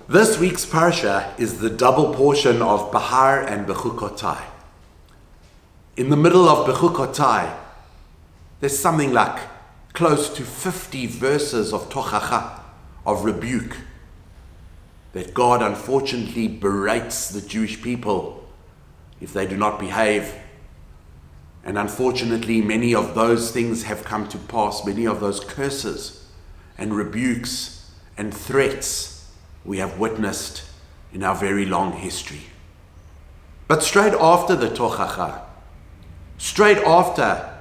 This week's Parsha is the double portion of Behar and Bechukotai. In the middle of Bechukotai, there's something like close to 50 verses of tochacha, of rebuke, that God unfortunately berates the Jewish people if they do not behave. And unfortunately, many of those things have come to pass, many of those curses and rebukes and threats we have witnessed in our very long history. But straight after the tochacha, straight after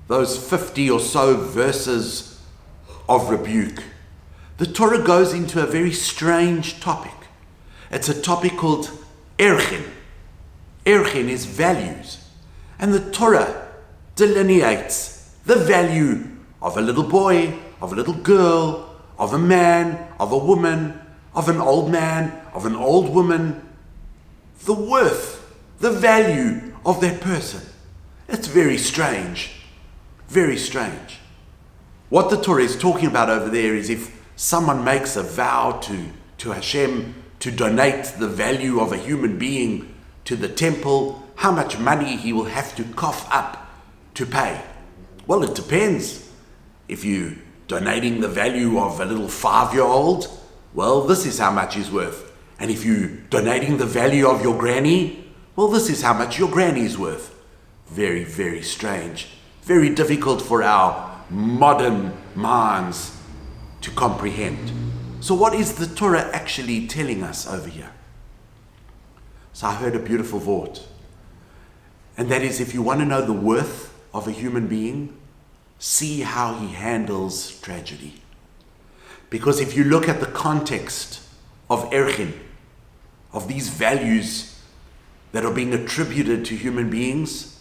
those 50 or so verses of rebuke, the Torah goes into a very strange topic. It's a topic called erchin. Erchin is values. And the Torah delineates the value of a little boy, of a little girl, of a man, of a woman, of an old man, of an old woman, the worth, the value of that person. It's very strange, very strange. What the Torah is talking about over there is if someone makes a vow to Hashem to donate the value of a human being to the temple, how much money he will have to cough up to pay. Well, it depends. If you're donating the value of a little 5-year-old, well, this is how much he's worth. And if you're donating the value of your granny, well, this is how much your granny is worth. Very, very strange. Very difficult for our modern minds to comprehend. So what is the Torah actually telling us over here? So I heard a beautiful thought. And that is, if you want to know the worth of a human being, see how he handles tragedy. Because if you look at the context of erchin, of these values that are being attributed to human beings,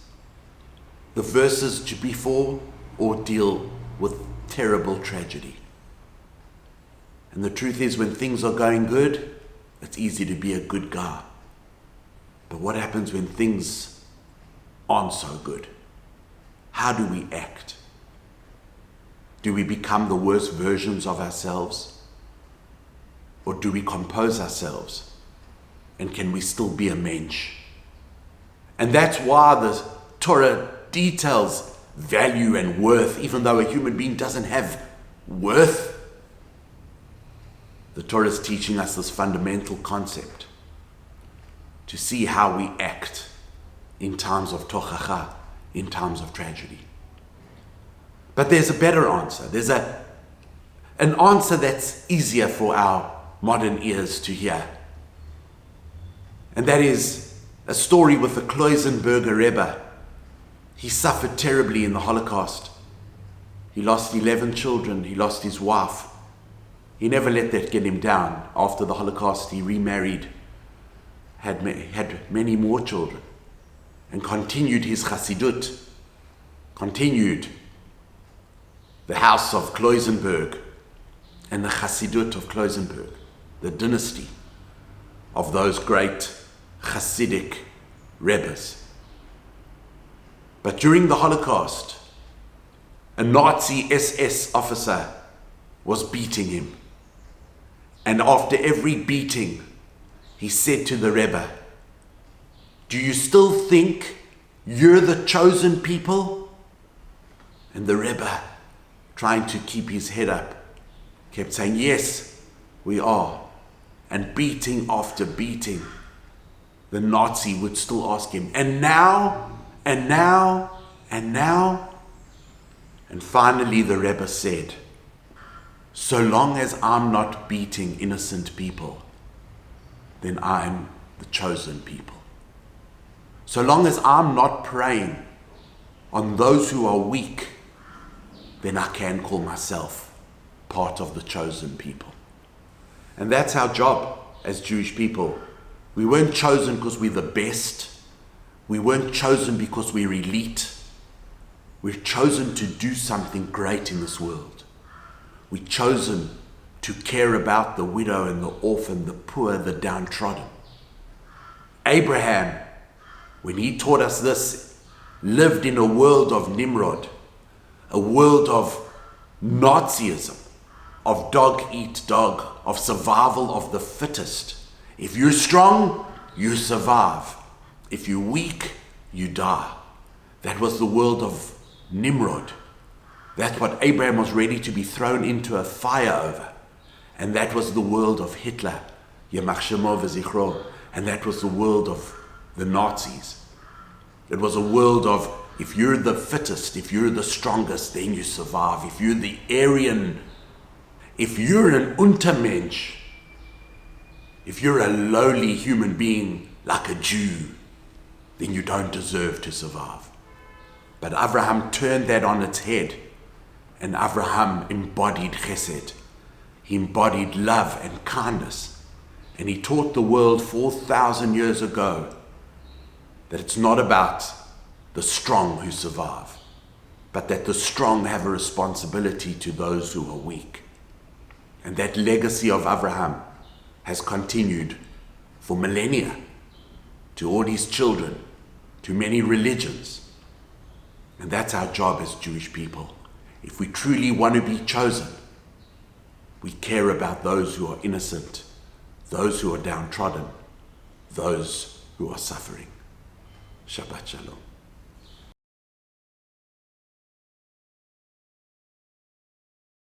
the verses before all deal with terrible tragedy. And the truth is, when things are going good, it's easy to be a good guy. But what happens when things aren't so good? How do we act? Do we become the worst versions of ourselves? Or do we compose ourselves? And can we still be a mensch? And that's why the Torah details value and worth, even though a human being doesn't have worth. The Torah is teaching us this fundamental concept to see how we act in times of tochacha, in times of tragedy. But there's a better answer. There's an answer that's easier for our modern ears to hear. And that is a story with the Muizenberg Rebbe. He suffered terribly in the Holocaust. He lost 11 children. He lost his wife. He never let that get him down. After the Holocaust, he remarried, had many more children, and continued his chassidut, continued the house of Muizenberg and the chassidut of Muizenberg, the dynasty of those great Hasidic Rebbes. But during the Holocaust, a Nazi SS officer was beating him. And after every beating, he said to the Rebbe, "Do you still think you're the chosen people?" And the Rebbe, trying to keep his head up, kept saying, "Yes, we are." And beating after beating, the Nazi would still ask him, "And now? And now? And now?" And finally the Rebbe said, "So long as I'm not beating innocent people, then I'm the chosen people. So long as I'm not preying on those who are weak, then I can call myself part of the chosen people." And that's our job as Jewish people. We weren't chosen because we're the best. We weren't chosen because we're elite. We're chosen to do something great in this world. We're chosen to care about the widow and the orphan, the poor, the downtrodden. Abraham, when he taught us this, lived in a world of Nimrod, a world of Nazism, of dog eat dog, of survival of the fittest. If you're strong, you survive. If you're weak, you die. That was the world of Nimrod. That's what Abraham was ready to be thrown into a fire over. And that was the world of Hitler, Yamach Shemo v'zichro. And that was the world of the Nazis. It was a world of, if you're the fittest, if you're the strongest, then you survive. If you're the Aryan, if you're an Untermensch, if you're a lowly human being like a Jew, then you don't deserve to survive. But Abraham turned that on its head, and Abraham embodied chesed. He embodied love and kindness. And he taught the world 4,000 years ago that it's not about the strong who survive, but that the strong have a responsibility to those who are weak. And that legacy of Abraham has continued for millennia to all his children, to many religions. And that's our job as Jewish people. If we truly want to be chosen, we care about those who are innocent, those who are downtrodden, those who are suffering. Shabbat Shalom.